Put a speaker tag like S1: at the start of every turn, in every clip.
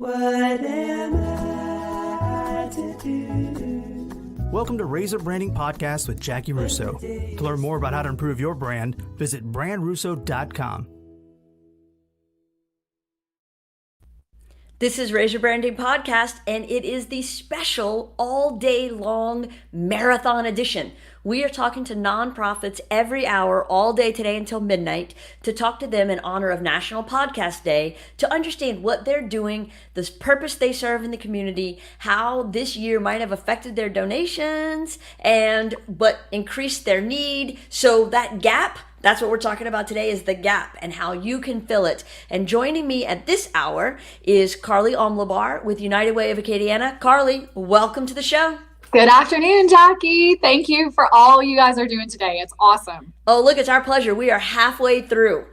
S1: What am I to do?
S2: Welcome to Razor Branding Podcast with Jackie Russo. To learn more about how to improve your brand, visit brandrusso.com.
S3: This is Razor Branding Podcast, and it is the special all-day-long marathon edition. We are talking to nonprofits every hour, all day today until midnight, to talk to them in honor of National Podcast Day, to understand what they're doing, the purpose they serve in the community, how this year might have affected their donations, and but increased their need. So that gap, that's what we're talking about today, is the gap and how you can fill it. And joining me at this hour is Carly Omlabar with United Way of Acadiana. Carly, welcome to the show.
S4: Good afternoon, Jackie. Thank you for all you guys are doing today. It's awesome.
S3: Oh, look, it's our pleasure. We are halfway through.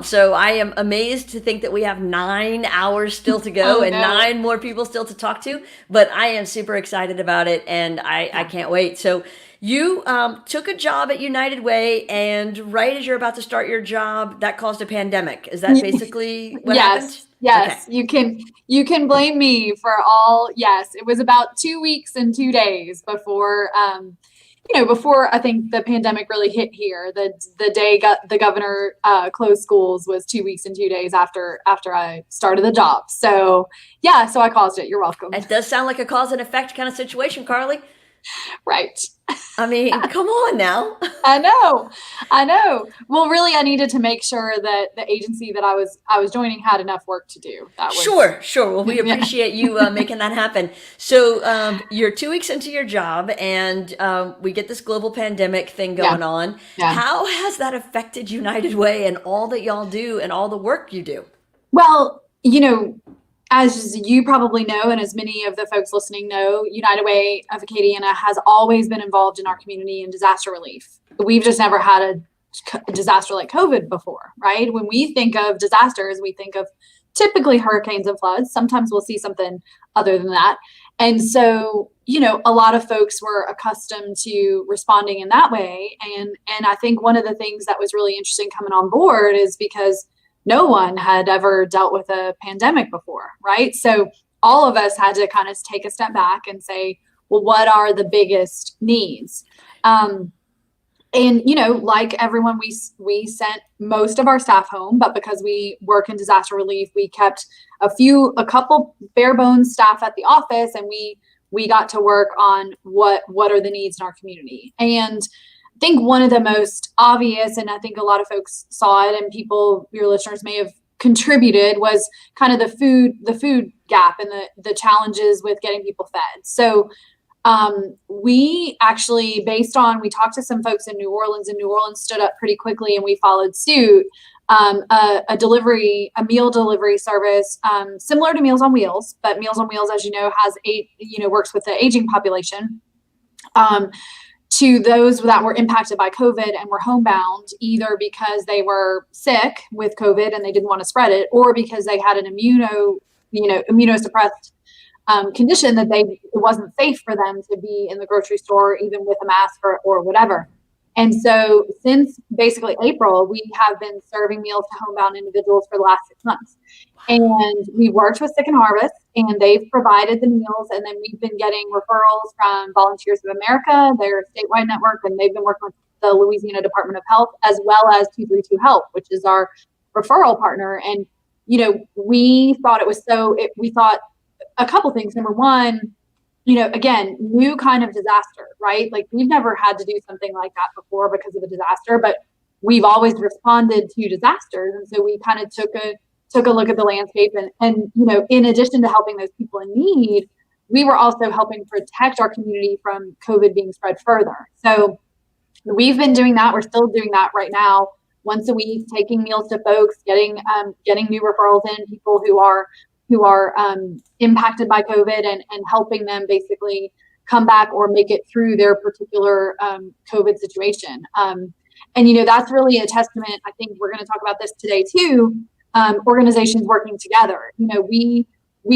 S3: So I am amazed to think that we have 9 hours still to go and 9 more people still to talk to. But I am super excited about it, and I can't wait. So you took a job at United Way, and right as you're about to start your job, that caused a pandemic. Is that basically what happened?
S4: Yes,
S3: okay.
S4: You can blame me for all. Yes, it was about 2 weeks and 2 days before, before I think the pandemic really hit here. The day the governor closed schools was 2 weeks and 2 days after I started the job. So yeah, so I caused it. You're welcome.
S3: It does sound like a cause and effect kind of situation, Carly.
S4: Right.
S3: I mean, come on now.
S4: I know. Well, really, I needed to make sure that the agency that I was joining had enough work to do.
S3: Sure. Well, we appreciate you making that happen. So you're 2 weeks into your job, and we get this global pandemic thing going on. Yeah. How has that affected United Way and all that y'all do and all the work you do?
S4: Well, as you probably know, and as many of the folks listening know, United Way of Acadiana has always been involved in our community in disaster relief. We've just never had a disaster like COVID before, right? When we think of disasters, we think of typically hurricanes and floods. Sometimes we'll see something other than that. And so, a lot of folks were accustomed to responding in that way. And I think one of the things that was really interesting coming on board is because no one had ever dealt with a pandemic before, right? So all of us had to kind of take a step back and say, well, what are the biggest needs? And, like everyone, we sent most of our staff home, but because we work in disaster relief, we kept a couple bare bones staff at the office, and we got to work on what are the needs in our community. And I think one of the most obvious, and I think a lot of folks saw it, and your listeners may have contributed, was kind of the food gap and the challenges with getting people fed. So we actually, we talked to some folks in New Orleans, and New Orleans stood up pretty quickly, and we followed suit. A meal delivery service, similar to Meals on Wheels, but Meals on Wheels, as you know, works with the aging population. To those that were impacted by COVID and were homebound, either because they were sick with COVID and they didn't want to spread it, or because they had an immunosuppressed condition that it wasn't safe for them to be in the grocery store, even with a mask or whatever. And so since basically April, we have been serving meals to homebound individuals for the last 6 months. And we worked with Sick and Harvest, and they've provided the meals. And then we've been getting referrals from Volunteers of America, their statewide network, and they've been working with the Louisiana Department of Health, as well as 232 Health, which is our referral partner. And, we thought we thought a couple things. Number one, again, new kind of disaster, right? Like, we've never had to do something like that before because of a disaster, but we've always responded to disasters. And so we kind of took a look at the landscape, and in addition to helping those people in need, we were also helping protect our community from COVID being spread further. So we've been doing that. We're still doing that right now, once a week, taking meals to folks, getting new referrals in, people who are impacted by COVID, and helping them basically come back or make it through their particular COVID situation. And that's really a testament. I think we're going to talk about this today too. Organizations working together. We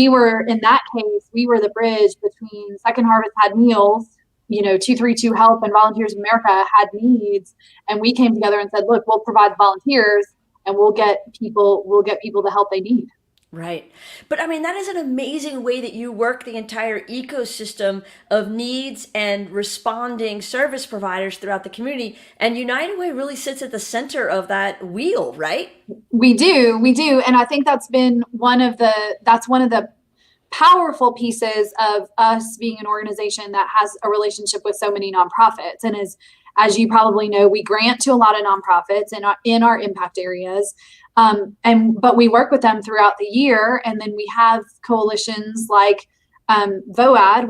S4: were, in that case, we were the bridge between Second Harvest had meals, 232 Health and Volunteers of America had needs, and we came together and said, look, we'll provide volunteers, and we'll get people the help they need.
S3: Right. But I mean, that is an amazing way that you work the entire ecosystem of needs and responding service providers throughout the community. And United Way really sits at the center of that wheel, right?
S4: We do. And I think that's one of the powerful pieces of us being an organization that has a relationship with so many nonprofits. And as you probably know, we grant to a lot of nonprofits in our impact areas. But we work with them throughout the year. And then we have coalitions like VOAD,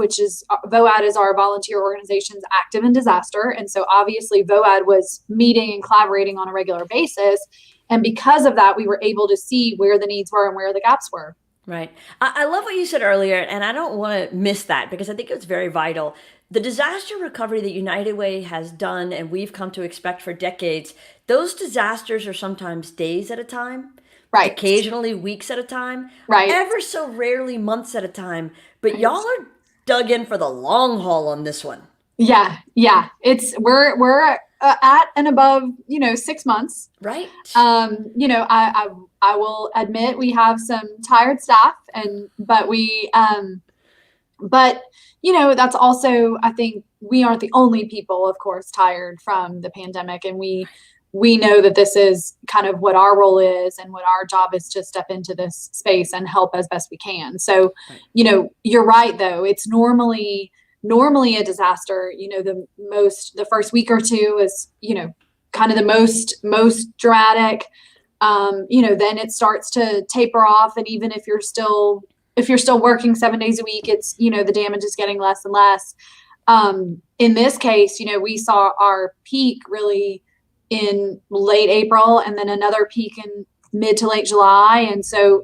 S4: VOAD is our volunteer organization's active in disaster. And so obviously VOAD was meeting and collaborating on a regular basis. And because of that, we were able to see where the needs were and where the gaps were.
S3: Right. I love what you said earlier, and I don't want to miss that because I think it's very vital. The disaster recovery that United Way has done and we've come to expect for decades, those disasters are sometimes days at a time,
S4: Right.
S3: occasionally weeks at a time,
S4: Right.
S3: ever so rarely months at a time. But y'all are dug in for the long haul on this one.
S4: Yeah. We're at and above 6 months.
S3: Right.
S4: I will admit we have some tired staff, but that's also, I think we aren't the only people, of course, tired from the pandemic, and we know that this is kind of what our role is and what our job is, to step into this space and help as best we can. So, you're right, though. It's normally a disaster. The first week or two is, kind of the most dramatic. Then it starts to taper off. And even if you're still working 7 days a week, it's, the damage is getting less and less. In this case, we saw our peak really in late April, and then another peak in mid to late July. And so,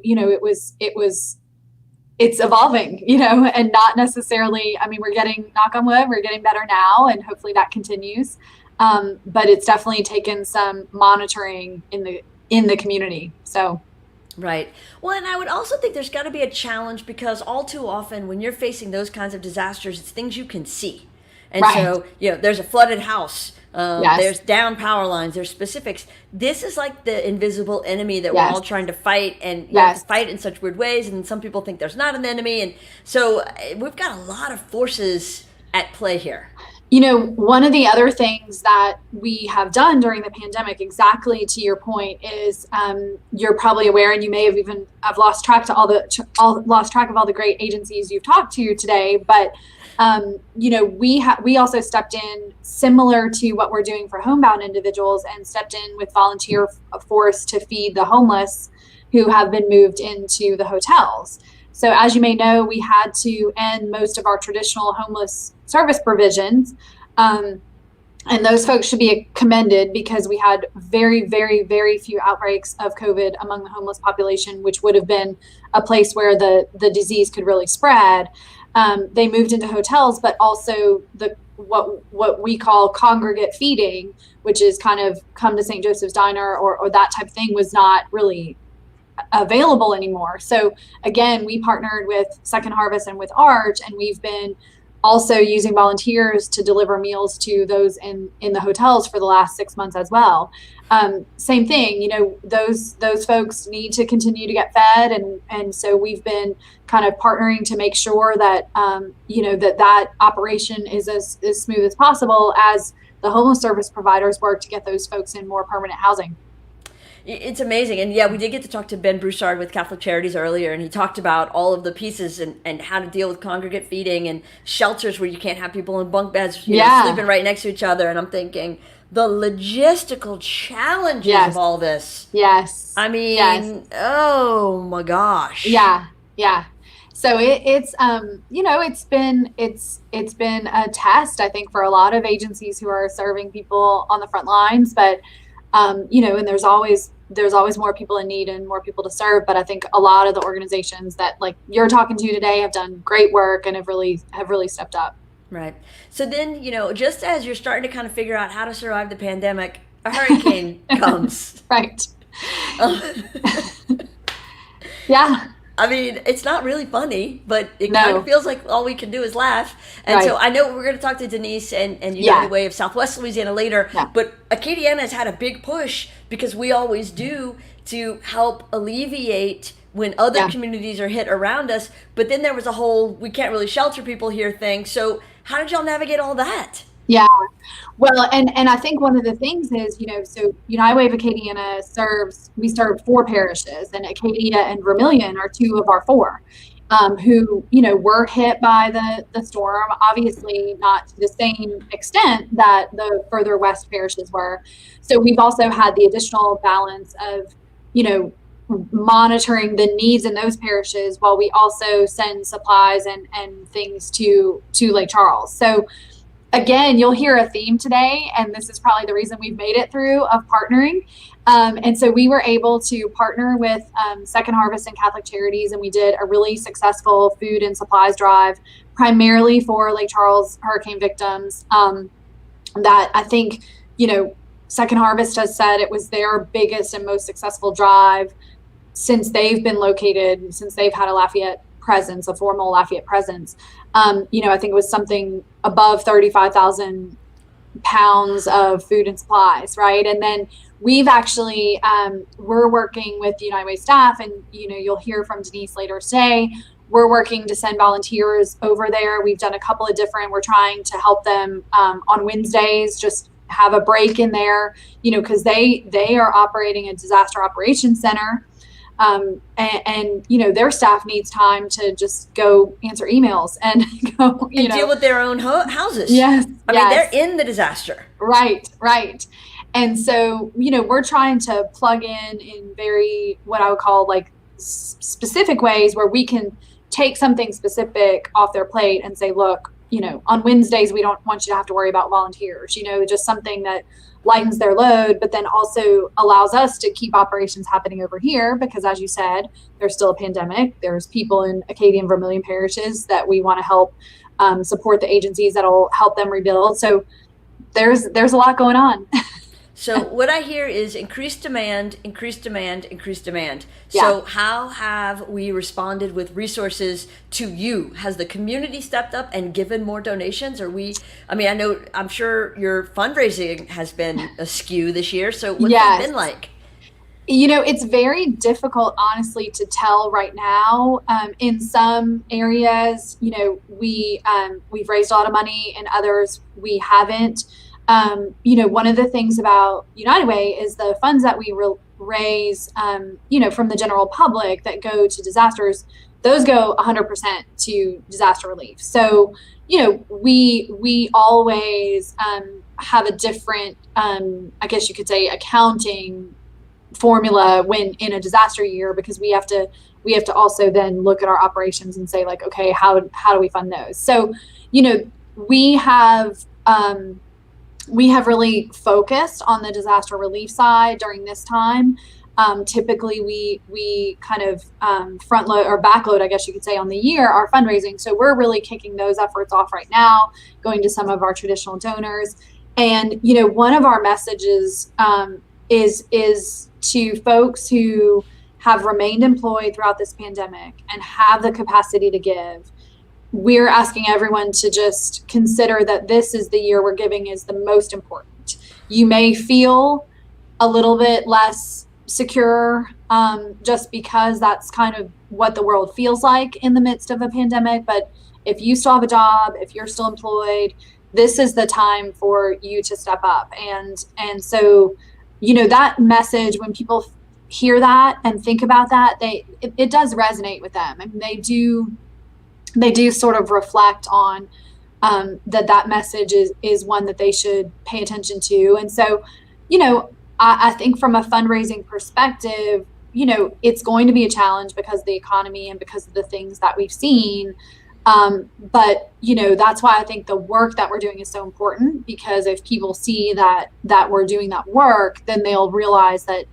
S4: it's evolving, and not necessarily, we're getting, knock on wood, we're getting better now, and hopefully that continues. But it's definitely taken some monitoring in the community. So.
S3: Right. Well, and I would also think there's got to be a challenge, because all too often when you're facing those kinds of disasters, it's things you can see. And
S4: Right.
S3: so, there's a flooded house.
S4: Yes.
S3: There's down power lines. There's specifics. This is like the invisible enemy that
S4: Yes.
S3: we're all trying to fight, and you
S4: Yes.
S3: have to fight in such weird ways. And some people think there's not an enemy. And so we've got a lot of forces at play here.
S4: One of the other things that we have done during the pandemic, exactly to your point, is you're probably aware, and you may have even lost track of all the great agencies you've talked to today. But we also stepped in, similar to what we're doing for homebound individuals, and stepped in with volunteer force to feed the homeless who have been moved into the hotels. So as you may know, we had to end most of our traditional homeless service provisions. And those folks should be commended, because we had very, very, very few outbreaks of COVID among the homeless population, which would have been a place where the disease could really spread. They moved into hotels, but also what we call congregate feeding, which is kind of come to St. Joseph's Diner or that type of thing, was not really available anymore. So again, we partnered with Second Harvest and with Arch, and we've been also using volunteers to deliver meals to those in the hotels for the last 6 months as well. Same thing, those folks need to continue to get fed, and so we've been kind of partnering to make sure that that operation is as smooth as possible, as the homeless service providers work to get those folks in more permanent housing.
S3: It's amazing. And yeah, we did get to talk to Ben Broussard with Catholic Charities earlier, and he talked about all of the pieces and how to deal with congregate feeding and shelters where you can't have people in bunk beds sleeping right next to each other. And I'm thinking the logistical challenges of all this.
S4: Yes.
S3: Oh my gosh.
S4: Yeah. So it's been a test, I think, for a lot of agencies who are serving people on the front lines, but and there's always more people in need and more people to serve. But I think a lot of the organizations that, like, you're talking to today, have done great work and have really stepped up.
S3: Right. So then, just as you're starting to kind of figure out how to survive the pandemic, a hurricane comes.
S4: Right. Yeah.
S3: It's not really funny, but it kind of feels like all we can do is laugh. And so I know we're going to talk to Denise and United Way of Southwest Louisiana later, but Acadiana has had a big push, because we always do, to help alleviate when other
S4: Yeah.
S3: communities are hit around us. But then there was a whole, we can't really shelter people here thing. So how did y'all navigate all that?
S4: Yeah. Well, and I think one of the things is, so United Way of Acadiana we serve 4 parishes, and Acadia and Vermilion are 2 of our 4, who, were hit by the storm, obviously not to the same extent that the further west parishes were. So we've also had the additional balance of, monitoring the needs in those parishes while we also send supplies and things to Lake Charles. So again, you'll hear a theme today, and this is probably the reason we've made it through, of partnering. And so we were able to partner with Second Harvest and Catholic Charities, and we did a really successful food and supplies drive, primarily for Lake Charles hurricane victims. That I think, Second Harvest has said it was their biggest and most successful drive since they've been located, since they've had a Lafayette presence, a formal Lafayette presence. I think it was something above 35,000 pounds of food and supplies, right? And then we've actually, we're working with the United Way staff, and, you'll hear from Denise later today. We're working to send volunteers over there. We've done a couple of we're trying to help them on Wednesdays, just have a break in there, because they are operating a disaster operations center. And their staff needs time to just go answer emails and go,
S3: and deal with their own houses.
S4: Yes.
S3: I mean, they're in the disaster.
S4: Right. And so, we're trying to plug in very, what I would call like specific ways where we can take something specific off their plate and say, look, on Wednesdays, we don't want you to have to worry about volunteers, just something that lightens their load, but then also allows us to keep operations happening over here, because as you said, there's still a pandemic. There's people in Acadia and Vermilion parishes that we want to help support, the agencies that'll help them rebuild. So there's a lot going on.
S3: So what I hear is increased demand, increased demand, increased demand.
S4: Yeah.
S3: So how have we responded with resources to you? Has the community stepped up and given more donations? I'm sure your fundraising has been askew this year. So what's it been like?
S4: It's very difficult, honestly, to tell right now. In some areas, we've raised a lot of money, in others we haven't. One of the things about United Way is the funds that we raise, from the general public that go to disasters, those go 100% to disaster relief. So, we always have a different, I guess you could say, accounting formula when in a disaster year, because we have to also then look at our operations and say, like, okay, how do we fund those? So, we have really focused on the disaster relief side during this time. Typically, we kind of front load or backload, I guess you could say, on the year, our fundraising. So we're really kicking those efforts off right now, going to some of our traditional donors. And, one of our messages is to folks who have remained employed throughout this pandemic and have the capacity to give. We're asking everyone to just consider that this is the year where giving is the most important. You may feel a little bit less secure just because that's kind of what the world feels like in the midst of a pandemic. But if you still have a job, if you're still employed, this is the time for you to step up. And so, that message, when people hear that and think about that, it does resonate with them. I mean, they do sort of reflect on that message is one that they should pay attention to. And so, I think from a fundraising perspective, it's going to be a challenge because of the economy and because of the things that we've seen. But, that's why I think the work that we're doing is so important, because if people see that we're doing that work, then they'll realize that,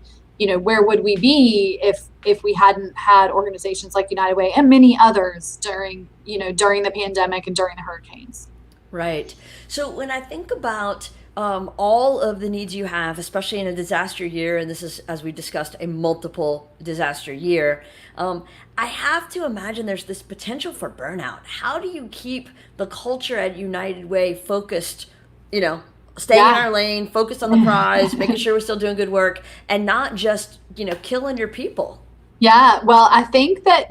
S4: where would we be if we hadn't had organizations like United Way and many others during the pandemic and during the hurricanes.
S3: Right. So when I think about all of the needs you have, especially in a disaster year, and this is, as we discussed, a multiple disaster year, I have to imagine there's this potential for burnout. How do you keep the culture at United Way focused, staying in our lane, focused on the prize, making sure we're still doing good work, and not just, killing your people?
S4: Yeah. Well, I think that,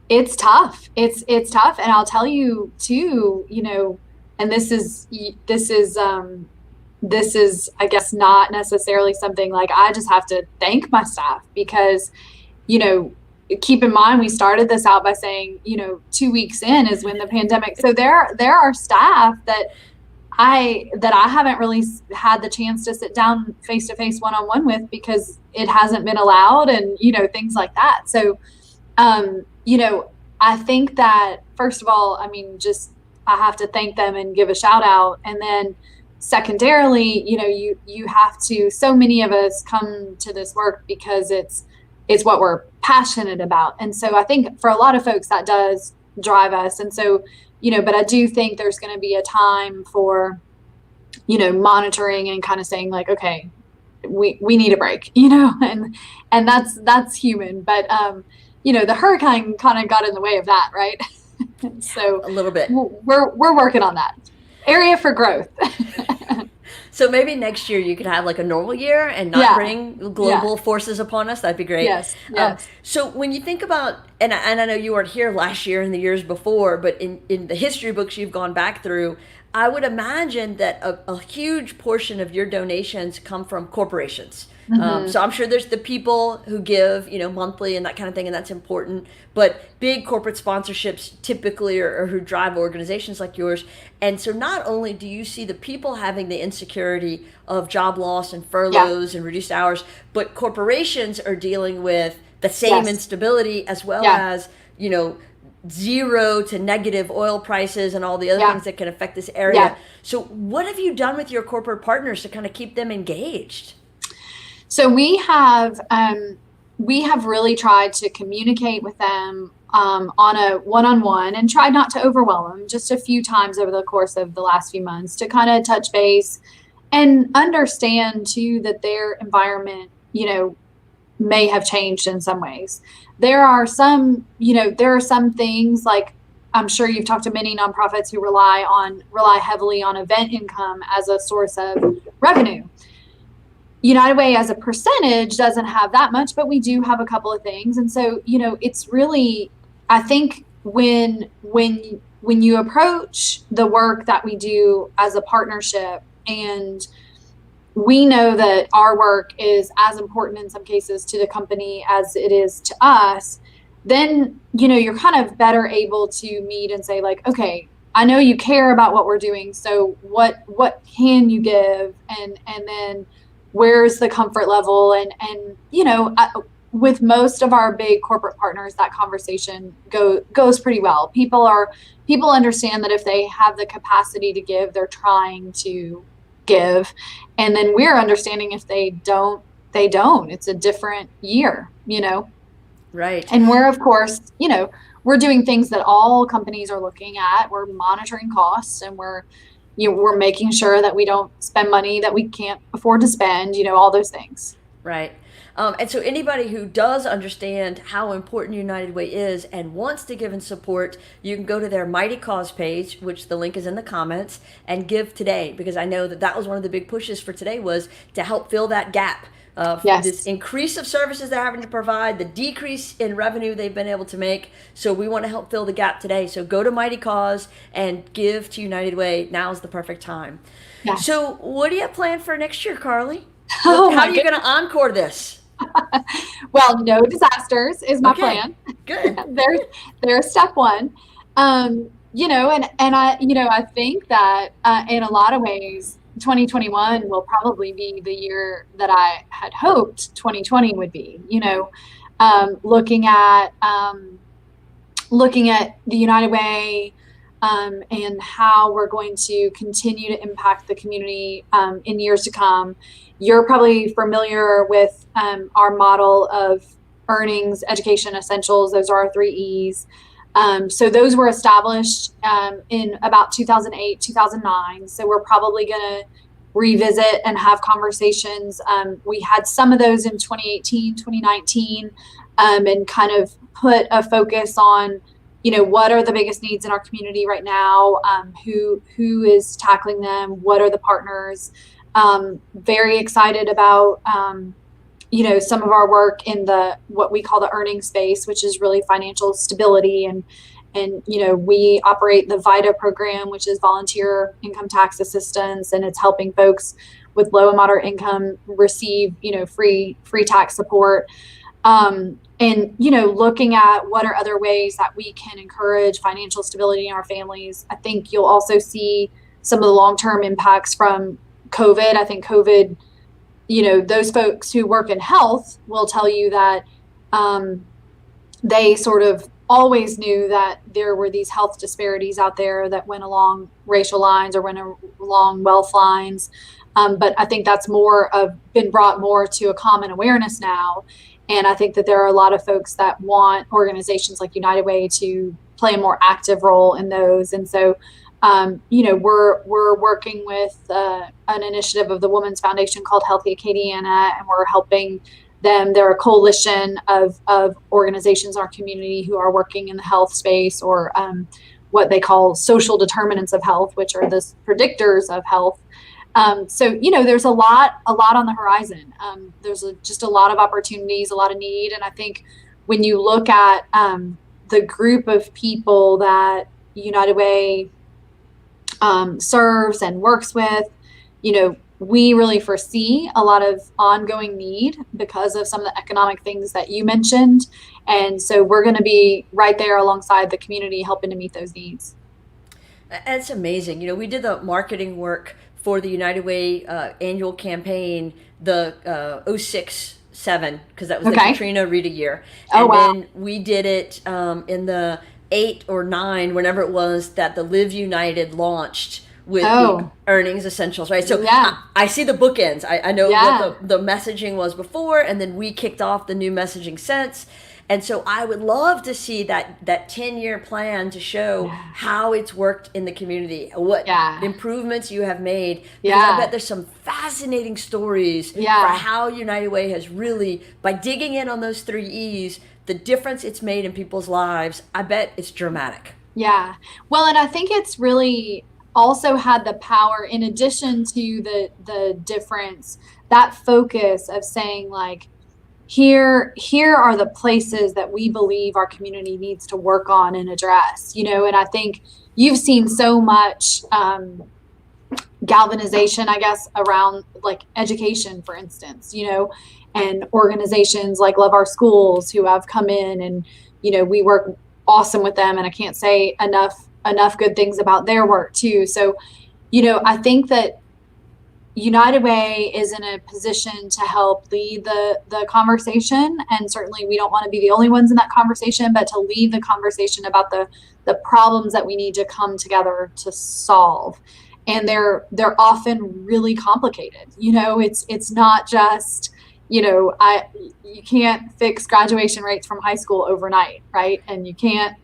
S4: it's tough. It's tough. And I'll tell you too, and this is, I guess, not necessarily something like I just have to thank my staff because, you know, keep in mind, we started this out by saying, 2 weeks in is when the pandemic. So there are staff that I haven't really had the chance to sit down face to face, one-on-one with because it hasn't been allowed, and things like that. So, I think that first of all, I mean, just I have to thank them and give a shout out, and then secondarily, you have to. So many of us come to this work because it's what we're passionate about, and so I think for a lot of folks that does drive us, and so. But I do think there's going to be a time for, monitoring and kind of saying like, okay, we need a break, and that's human. But, the hurricane kind of got in the way of that. Right. So
S3: a little bit,
S4: we're working on that area for growth.
S3: So maybe next year you could have like a normal year and not bring global forces upon us. That'd be great.
S4: Yes.
S3: So when you think about, and I know you weren't here last year and the years before, but in the history books you've gone back through, I would imagine that a huge portion of your donations come from corporations. So I'm sure there's the people who give, monthly and that kind of thing, and that's important. But big corporate sponsorships typically are who drive organizations like yours. And so not only do you see the people having the insecurity of job loss and furloughs and reduced hours, but corporations are dealing with the same instability as well as, 0 to negative oil prices and all the other things that can affect this area. So what have you done with your corporate partners to kind of keep them engaged?
S4: So we have really tried to communicate with them on a one-on-one and tried not to overwhelm them just a few times over the course of the last few months to kind of touch base and understand too that their environment, may have changed in some ways. There are some things like I'm sure you've talked to many nonprofits who rely heavily on event income as a source of revenue. United Way as a percentage doesn't have that much, but we do have a couple of things. And so, it's really, I think when you approach the work that we do as a partnership, and we know that our work is as important in some cases to the company as it is to us, then, you're kind of better able to meet and say like, okay, I know you care about what we're doing. So what can you give? And then, where's the comfort level? And with most of our big corporate partners, that conversation goes pretty well. People understand that if they have the capacity to give, they're trying to give. And then we're understanding if they don't. It's a different year, Right. And we're, of course, we're doing things that all companies are looking at. We're monitoring costs, and we're making sure that we don't spend money that we can't afford to spend, all those things.
S3: Right. And so anybody who does understand how important United Way is and wants to give and support, you can go to their Mighty Cause page, which the link is in the comments, and give today, because I know that was one of the big pushes for today was to help fill that gap. This increase of services they're having to provide, the decrease in revenue they've been able to make. So we want to help fill the gap today. So go to Mighty Cause and give to United Way. Now is the perfect time. Yes. So what do you have planned for next year, Carly? How are you going to encore this?
S4: Well, no disasters is my plan.
S3: Good.
S4: There's step one. And I think that in a lot of ways, 2021 will probably be the year that I had hoped 2020 would be, looking at the United Way and how we're going to continue to impact the community in years to come. You're probably familiar with our model of earnings, education, essentials. Those are our 3 E's. So those were established in about 2008, 2009. So we're probably going to revisit and have conversations. We had some of those in 2018, 2019, and kind of put a focus on, what are the biggest needs in our community right now? Who is tackling them? What are the partners? Very excited about some of our work in the what we call the earning space, which is really financial stability, and we operate the VITA program, which is volunteer income tax assistance, and it's helping folks with low and moderate income receive free tax support. And looking at what are other ways that we can encourage financial stability in our families. I think you'll also see some of the long-term impacts from COVID. I think COVID, those folks who work in health will tell you that they sort of always knew that there were these health disparities out there that went along racial lines or went along wealth lines. But I think that's been brought more to a common awareness now. And I think that there are a lot of folks that want organizations like United Way to play a more active role in those. And so, we're working with an initiative of the Women's Foundation called Healthy Acadiana, and we're helping them. They're a coalition of organizations in our community who are working in the health space, or what they call social determinants of health, which are the predictors of health. So, there's a lot on the horizon. There's just a lot of opportunities, a lot of need. And I think when you look at the group of people that United Way serves and works with, we really foresee a lot of ongoing need because of some of the economic things that you mentioned. And so we're going to be right there alongside the community helping to meet those needs.
S3: It's amazing. We did the marketing work for the United Way annual campaign, the 06-07, because that was the Katrina Rita year. And then we did it in the 8 or 9, whenever it was, that the Live United launched with the earnings essentials, right? So I see the bookends. I know what the messaging was before, and then we kicked off the new messaging since. And so I would love to see that 10-year plan to show how it's worked in the community, what improvements you have made. Because I bet there's some fascinating stories for how United Way has really, by digging in on those 3 E's, the difference it's made in people's lives. I bet it's dramatic. Yeah.
S4: Well, and I think it's really also had the power, in addition to the difference, that focus of saying, like, here are the places that we believe our community needs to work on and address, and I think you've seen so much galvanization, I guess, around like education, for instance, and organizations like Love Our Schools who have come in, and, we work awesome with them, and I can't say enough good things about their work too. So, I think that United Way is in a position to help lead the conversation, and certainly we don't want to be the only ones in that conversation, but to lead the conversation about the problems that we need to come together to solve. And they're often really complicated. It's not just, you can't fix graduation rates from high school overnight, right? And you can't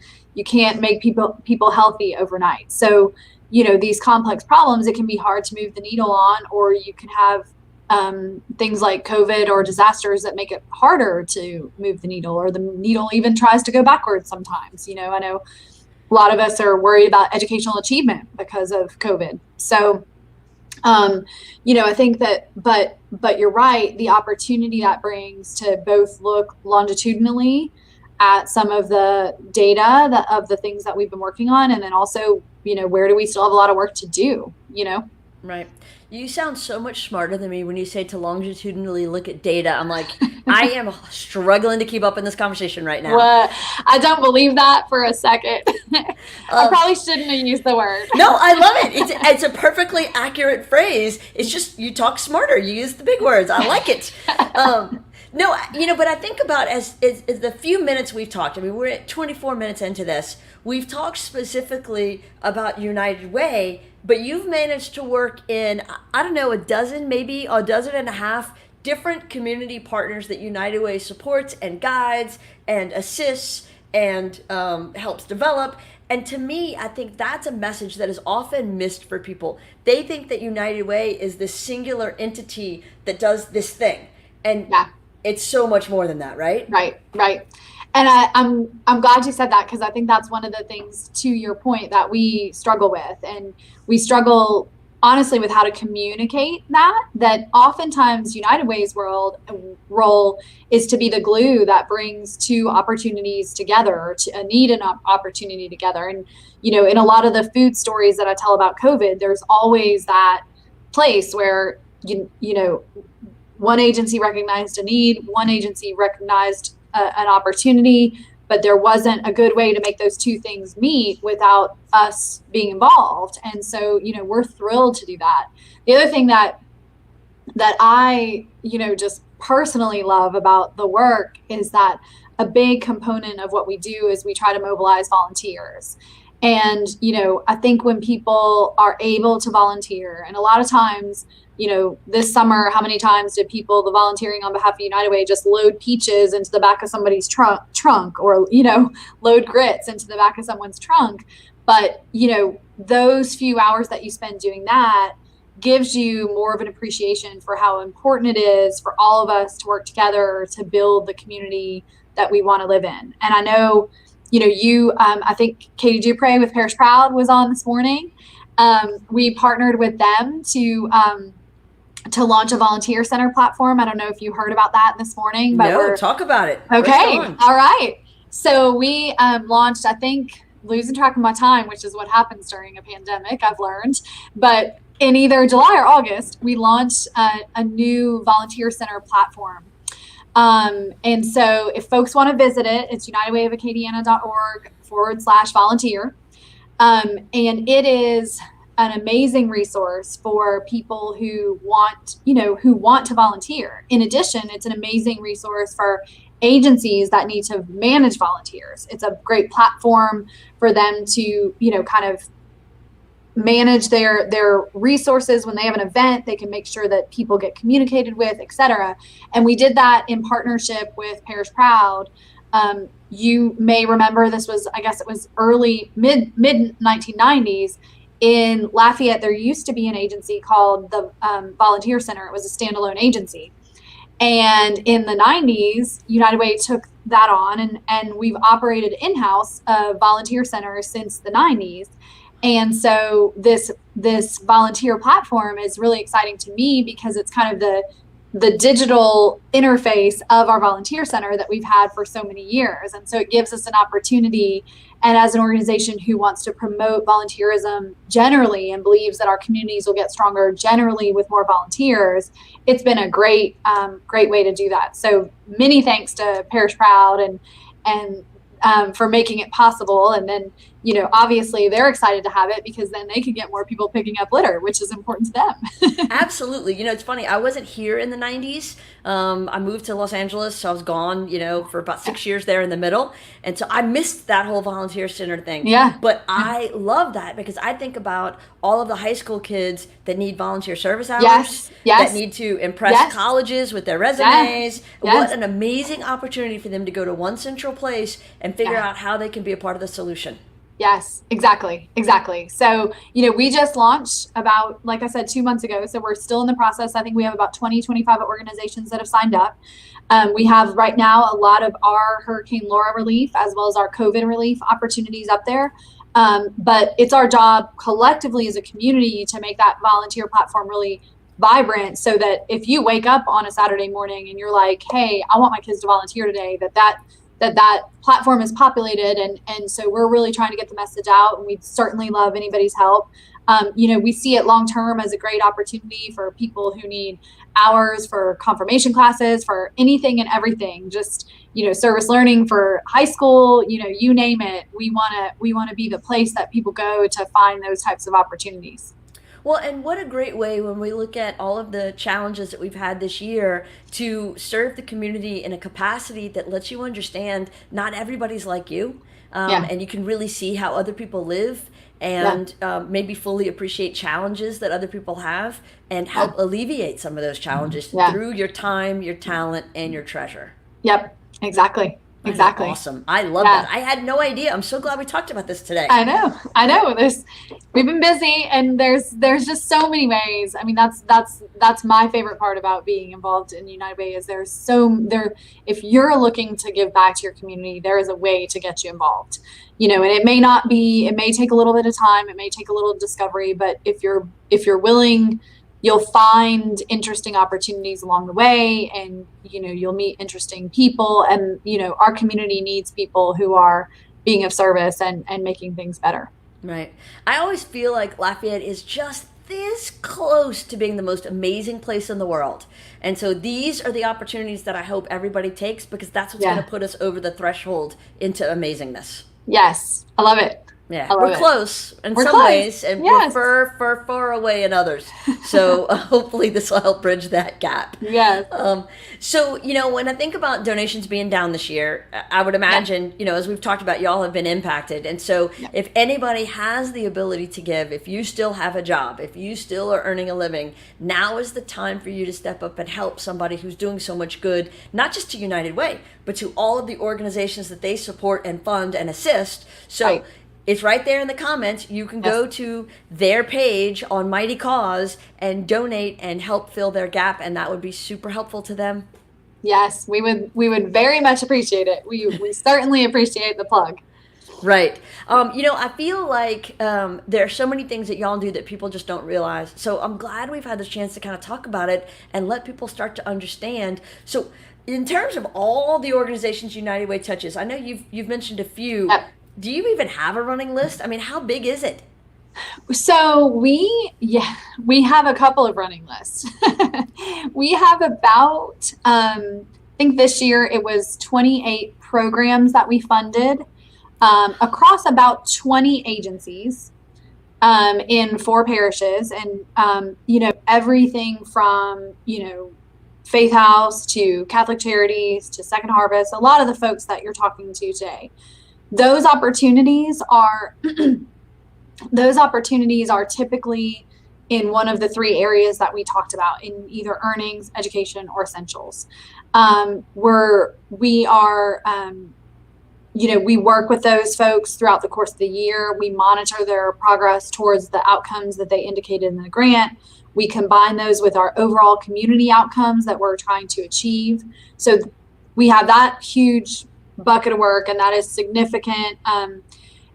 S4: make people healthy overnight. So, these complex problems, it can be hard to move the needle on, or you can have things like COVID or disasters that make it harder to move the needle, or the needle even tries to go backwards sometimes. I know a lot of us are worried about educational achievement because of COVID. So, I think that, but you're right, the opportunity that brings to both look longitudinally at some of the data of the things that we've been working on, and then also, where do we still have a lot of work to do, Right. You sound so much smarter than me when you say to longitudinally look at data. I'm like, I am struggling to keep up in this conversation right now. Well, I don't believe that for a second. I probably shouldn't have used the word.
S3: No, I love it. It's a perfectly accurate phrase. It's just, you talk smarter. You use the big words. I like it. No, but I think about as the few minutes we've talked, we're at 24 minutes into this. We've talked specifically about United Way, but you've managed to work in, I don't know, a dozen, maybe a dozen and a half different community partners that United Way supports and guides and assists and helps develop. And to me, I think that's a message that is often missed for people. They think that United Way is this singular entity that does this thing. And it's so much more than that, right? Right.
S4: And I'm glad you said that, because I think that's one of the things, to your point, that we struggle with. And we struggle honestly with how to communicate that oftentimes United Way's role is to be the glue that brings two opportunities together, a need and opportunity together. And, in a lot of the food stories that I tell about COVID, there's always that place where, one agency recognized a need, one agency recognized an opportunity, but there wasn't a good way to make those two things meet without us being involved. And so, we're thrilled to do that. The other thing that I, just personally love about the work is that a big component of what we do is we try to mobilize volunteers. And, I think when people are able to volunteer, and a lot of times, this summer, how many times did people, the volunteering on behalf of United Way, just load peaches into the back of somebody's trunk or, load grits into the back of someone's trunk. But, those few hours that you spend doing that gives you more of an appreciation for how important it is for all of us to work together to build the community that we want to live in. And I know, I think Katie Dupre with Parish Proud was on this morning. We partnered with them to launch a volunteer center platform. I don't know if you heard about that this morning, but
S3: no, talk about it.
S4: Okay. All right. So we launched, I think, losing track of my time, which is what happens during a pandemic, I've learned. But in either July or August, we launched a new volunteer center platform. And so if folks want to visit it, it's unitedwayofacadiana.org/volunteer. And it is an amazing resource for people who want to volunteer. In addition, it's an amazing resource for agencies that need to manage volunteers. It's a great platform for them to, kind of manage their resources. When they have an event, they can make sure that people get communicated with, et cetera. And we did that in partnership with Parish Proud. You may remember this was, I guess it was mid 1990s. In Lafayette, there used to be an agency called the Volunteer Center. It was a standalone agency. And in the 90s, United Way took that on, and we've operated in-house a volunteer center since the 90s. And so this volunteer platform is really exciting to me because it's kind of the digital interface of our volunteer center that we've had for so many years. And so it gives us an opportunity, and as an organization who wants to promote volunteerism generally and believes that our communities will get stronger generally with more volunteers, it's been a great way to do that. So many thanks to Parish Proud and for making it possible. And then, obviously they're excited to have it because then they can get more people picking up litter, which is important to them.
S3: Absolutely. It's funny. I wasn't here in the 90s. I moved to Los Angeles, so I was gone, for about 6 years there in the middle. And so I missed that whole volunteer center thing.
S4: Yeah.
S3: But I love that because I think about all of the high school kids that need volunteer service hours,
S4: yes.
S3: that need to impress colleges with their resumes.
S4: Yes.
S3: What an amazing opportunity for them to go to one central place and figure out how they can be a part of the solution.
S4: Yes, exactly. So, we just launched about, like I said, 2 months ago. So we're still in the process. I think we have about 25 organizations that have signed up. We have right now a lot of our Hurricane Laura relief as well as our COVID relief opportunities up there. But it's our job collectively as a community to make that volunteer platform really vibrant so that if you wake up on a Saturday morning and you're like, hey, I want my kids to volunteer today, that platform is populated. And so we're really trying to get the message out, and we'd certainly love anybody's help. We see it long term as a great opportunity for people who need hours for confirmation classes, for anything and everything, just, service learning for high school, you name it. We want to be the place that people go to find those types of opportunities.
S3: Well, and what a great way when we look at all of the challenges that we've had this year to serve the community in a capacity that lets you understand not everybody's like you. And you can really see how other people live and maybe fully appreciate challenges that other people have and help alleviate some of those challenges through your time, your talent, and your treasure.
S4: Yep, exactly.
S3: That is
S4: Exactly.
S3: awesome. I love
S4: Yeah.
S3: that. I had no idea. I'm so glad we talked about this today.
S4: I know. We've been busy, and there's just so many ways. I mean, that's my favorite part about being involved in United Way is if you're looking to give back to your community, there is a way to get you involved. And it may take a little bit of time, it may take a little discovery, but if you're willing, you'll find interesting opportunities along the way, and you'll meet interesting people, and our community needs people who are being of service and making things better.
S3: Right. I always feel like Lafayette is just this close to being the most amazing place in the world. And so these are the opportunities that I hope everybody takes, because that's what's going to put us over the threshold into amazingness.
S4: Yes. I love it.
S3: Yeah, we're close in some ways, and we're far away in others. So hopefully this will help bridge that gap.
S4: Yes.
S3: So, when I think about donations being down this year, I would imagine, as we've talked about, y'all have been impacted. And so if anybody has the ability to give, if you still have a job, if you still are earning a living, now is the time for you to step up and help somebody who's doing so much good, not just to United Way, but to all of the organizations that they support and fund and assist. So it's right there in the comments. You can go to their page on Mighty Cause and donate and help fill their gap, and that would be super helpful to them.
S4: Yes, we would very much appreciate it. We certainly appreciate the plug.
S3: Right. I feel like there are so many things that y'all do that people just don't realize. So I'm glad we've had this chance to kind of talk about it and let people start to understand. So in terms of all the organizations United Way touches, I know you've mentioned a few.
S4: Yep.
S3: Do you even have a running list? I mean, how big is it?
S4: So we have a couple of running lists. We have about, I think this year it was 28 programs that we funded across about 20 agencies in 4 parishes. And, everything from, Faith House to Catholic Charities to Second Harvest, a lot of the folks that you're talking to today. Those opportunities are typically in one of the 3 areas that we talked about, in either earnings, education, or essentials. We work with those folks throughout the course of the year. We monitor their progress towards the outcomes that they indicated in the grant. We combine those with our overall community outcomes that we're trying to achieve. So we have that huge bucket of work, and that is significant,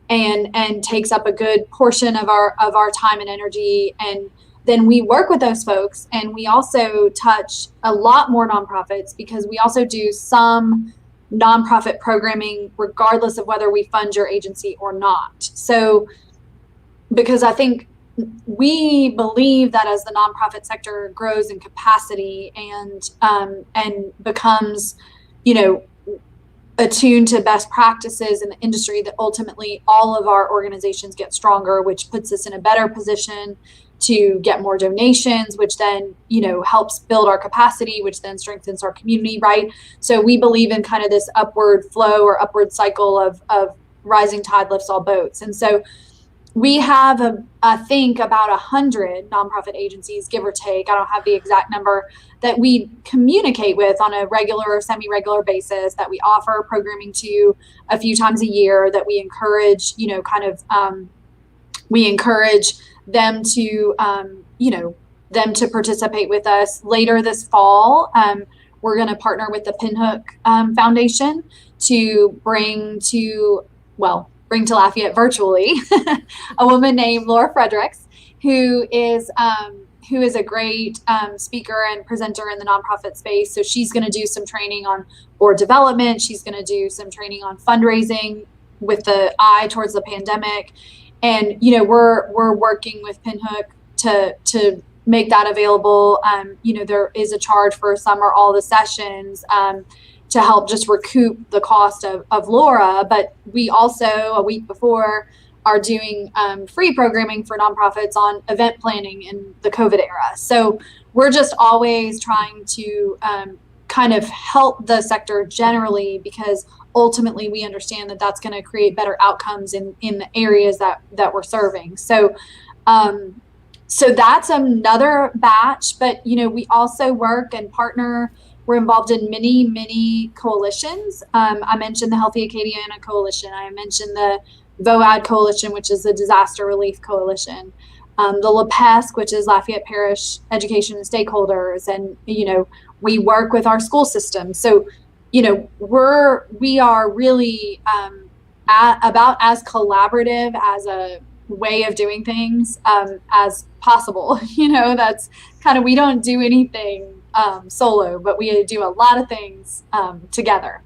S4: and takes up a good portion of our time and energy. And then we work with those folks, and we also touch a lot more nonprofits, because we also do some nonprofit programming regardless of whether we fund your agency or not. So because I think we believe that as the nonprofit sector grows in capacity and becomes attuned to best practices in the industry, that ultimately all of our organizations get stronger, which puts us in a better position to get more donations, which then, helps build our capacity, which then strengthens our community, right? So we believe in kind of this upward flow or upward cycle of rising tide lifts all boats. And so we have, I think, about 100 nonprofit agencies, give or take. I don't have the exact number, that we communicate with on a regular or semi-regular basis, that we offer programming to a few times a year, that we encourage, we encourage them to, them to participate with us. Later this fall, we're going to partner with the Pinhook Foundation to bring to Lafayette virtually a woman named Laura Fredericks, who is a great speaker and presenter in the nonprofit space. So she's going to do some training on board development. She's going to do some training on fundraising with the eye towards the pandemic. And, we're working with Pinhook to make that available. There is a charge for some or all the sessions to help just recoup the cost of Laura. But we also, a week before, are doing free programming for nonprofits on event planning in the COVID era. So we're just always trying to kind of help the sector generally, because ultimately we understand that that's going to create better outcomes in the areas that we're serving. So so that's another batch. But we also work and partner we're involved in many coalitions. I mentioned the Healthy Acadiana Coalition. I mentioned the VOAD Coalition, which is the Disaster Relief Coalition. The LAPESC, which is Lafayette Parish Education and Stakeholders. And, we work with our school system. So, we are really about as collaborative as a way of doing things as possible. That's kind of, we don't do anything solo, but we do a lot of things together.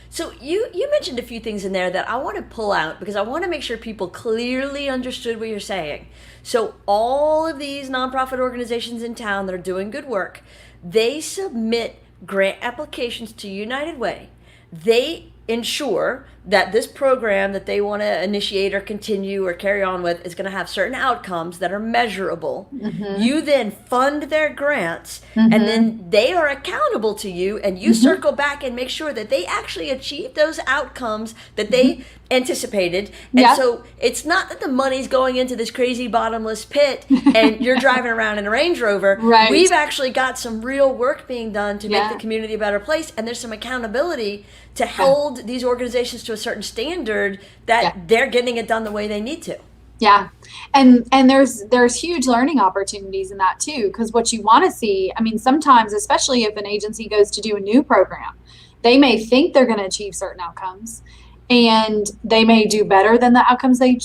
S3: So you mentioned a few things in there that I want to pull out because I want to make sure people clearly understood what you're saying. So all of these nonprofit organizations in town that are doing good work, they submit grant applications to United Way. They ensure that this program that they want to initiate or continue or carry on with is going to have certain outcomes that are measurable. You then fund their grants, and then they are accountable to you, and you circle back and make sure that they actually achieve those outcomes that they anticipated. And so it's not that the money's going into this crazy bottomless pit and you're driving around in a Range Rover.
S4: Right.
S3: We've actually got some real work being done to make the community a better place, and there's some accountability to hold these organizations to a certain standard that they're getting it done the way they need to.
S4: Yeah. And there's huge learning opportunities in that too, because what you want to see, sometimes, especially if an agency goes to do a new program, they may think they're going to achieve certain outcomes, and they may do better than the outcomes they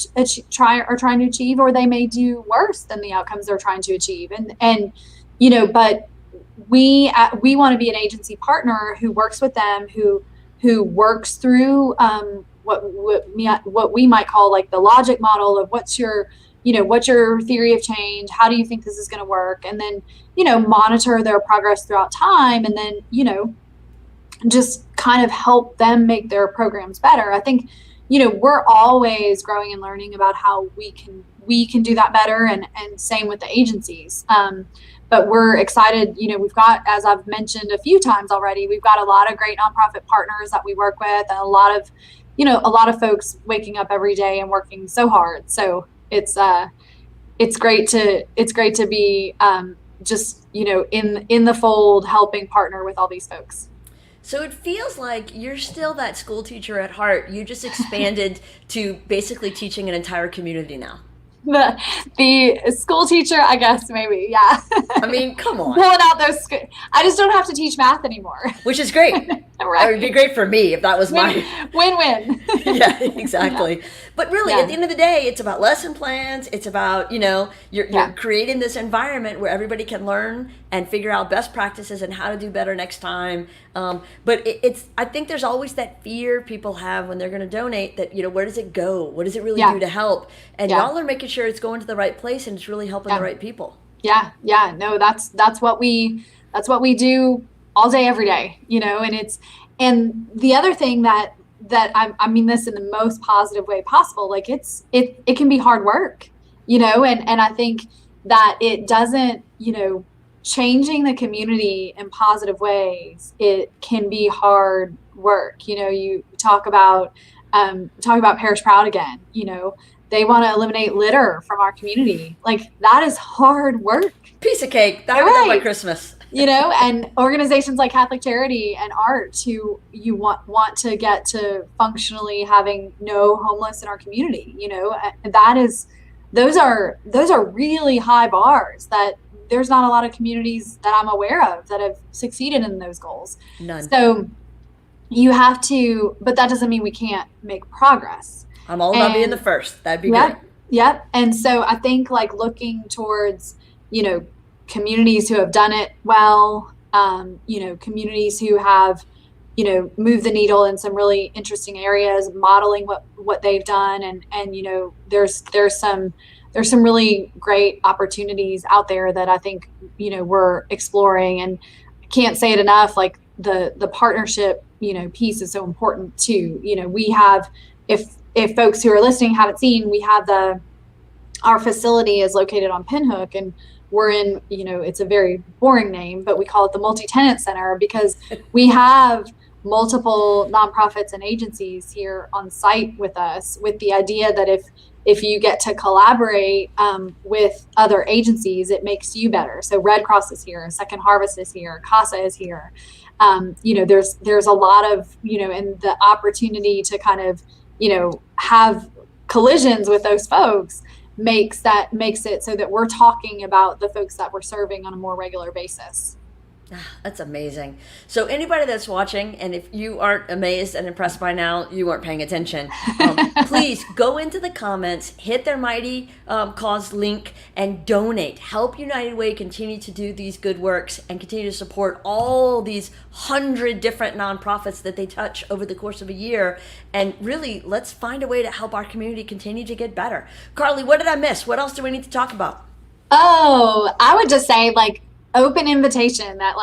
S4: trying to achieve, or they may do worse than the outcomes they're trying to achieve. And but we want to be an agency partner who works with them, who works through what we might call like the logic model of what's your theory of change, how do you think this is going to work, and then monitor their progress throughout time, and then just kind of help them make their programs better. I think we're always growing and learning about how we can do that better, and same with the agencies. But we're excited. We've got, as I've mentioned a few times already, we've got a lot of great nonprofit partners that we work with, and a lot of folks waking up every day and working so hard. So it's great to be just in the fold, helping partner with all these folks.
S3: So it feels like you're still that school teacher at heart. You just expanded to basically teaching an entire community now.
S4: The school teacher, I guess, maybe. Yeah.
S3: Come on.
S4: Pulling out those. I just don't have to teach math anymore.
S3: Which is great.
S4: Right.
S3: It would be great for me if that was my
S4: win-win.
S3: Yeah, exactly. But really, at the end of the day, it's about lesson plans. It's about, you're creating this environment where everybody can learn and figure out best practices and how to do better next time. But I think there's always that fear people have when they're going to donate that, where does it go? What does it really do to help? And y'all are making sure it's going to the right place and it's really helping the right people.
S4: Yeah. No, that's what we do all day, every day, and the other thing that I mean this in the most positive way possible, like it can be hard work, and I think that it doesn't, changing the community in positive ways, it can be hard work. You talk about Parish Proud again, they want to eliminate litter from our community. Like, that is hard work.
S3: Piece of cake. That would be by Christmas.
S4: And organizations like Catholic Charity and Art, who you want to get to functionally having no homeless in our community, those are really high bars that there's not a lot of communities that I'm aware of that have succeeded in those goals.
S3: None.
S4: So you have to, but that doesn't mean we can't make progress.
S3: I'm all about being the first. That'd be great.
S4: Yep. And so I think like looking towards, communities who have done it well, communities who have, moved the needle in some really interesting areas, modeling what they've done. And there's some really great opportunities out there that I think, we're exploring, and I can't say it enough. Like the partnership, piece is so important too. We have, if folks who are listening haven't seen, we have our facility is located on Pinhook, and we're in, it's a very boring name, but we call it the Multi-Tenant Center because we have multiple nonprofits and agencies here on site with us, with the idea that if you get to collaborate with other agencies, it makes you better. So Red Cross is here, Second Harvest is here, CASA is here. there's a lot of, and the opportunity to kind of, have collisions with those folks makes it so that we're talking about the folks that we're serving on a more regular basis.
S3: That's amazing. So anybody that's watching, and if you aren't amazed and impressed by now, you weren't paying attention. Please go into the comments, hit their Mighty Cause link, and donate. Help United Way continue to do these good works and continue to support all these 100 different nonprofits that they touch over the course of a year. And really, let's find a way to help our community continue to get better. Carly, what did I miss? What else do we need to talk about?
S4: Oh, I would just say, open invitation that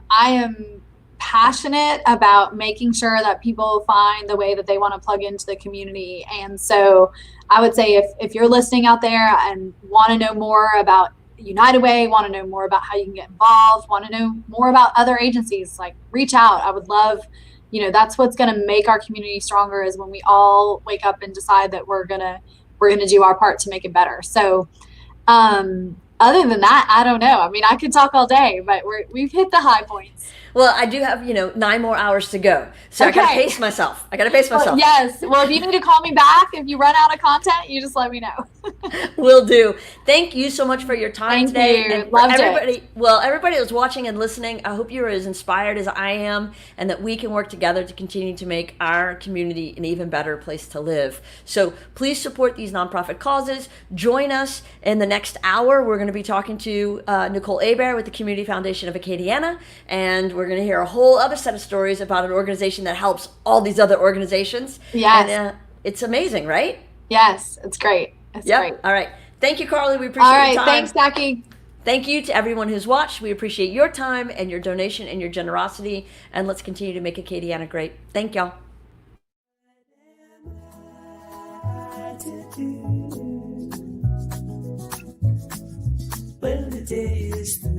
S4: I am passionate about making sure that people find the way that they want to plug into the community. And so I would say if you're listening out there and want to know more about United Way, want to know more about how you can get involved, want to know more about other agencies, reach out. I would love, that's what's going to make our community stronger, is when we all wake up and decide that we're going to do our part to make it better. So, other than that, I don't know. I mean, I could talk all day, but we've hit the high points.
S3: Well, I do have, 9 more hours to go. So
S4: okay.
S3: I got to pace myself.
S4: Yes. Well, if you need to call me back, if you run out of content, you just let me know.
S3: Will do. Thank you so much for your time today.
S4: You.
S3: And
S4: Loved
S3: everybody,
S4: it.
S3: Well, everybody that's watching and listening, I hope you're as inspired as I am, and that we can work together to continue to make our community an even better place to live. So please support these nonprofit causes. Join us in the next hour. We're going to be talking to Nicole Hebert with the Community Foundation of Acadiana, and we're going to hear a whole other set of stories about an organization that helps all these other organizations.
S4: Yes.
S3: And it's amazing, right?
S4: Yes, it's great. It's great.
S3: All right. Thank you, Carly. We appreciate your time.
S4: All right. Thanks, Jackie.
S3: Thank you to everyone who's watched. We appreciate your time and your donation and your generosity. And let's continue to make Acadiana great. Thank y'all.
S1: When the day is through.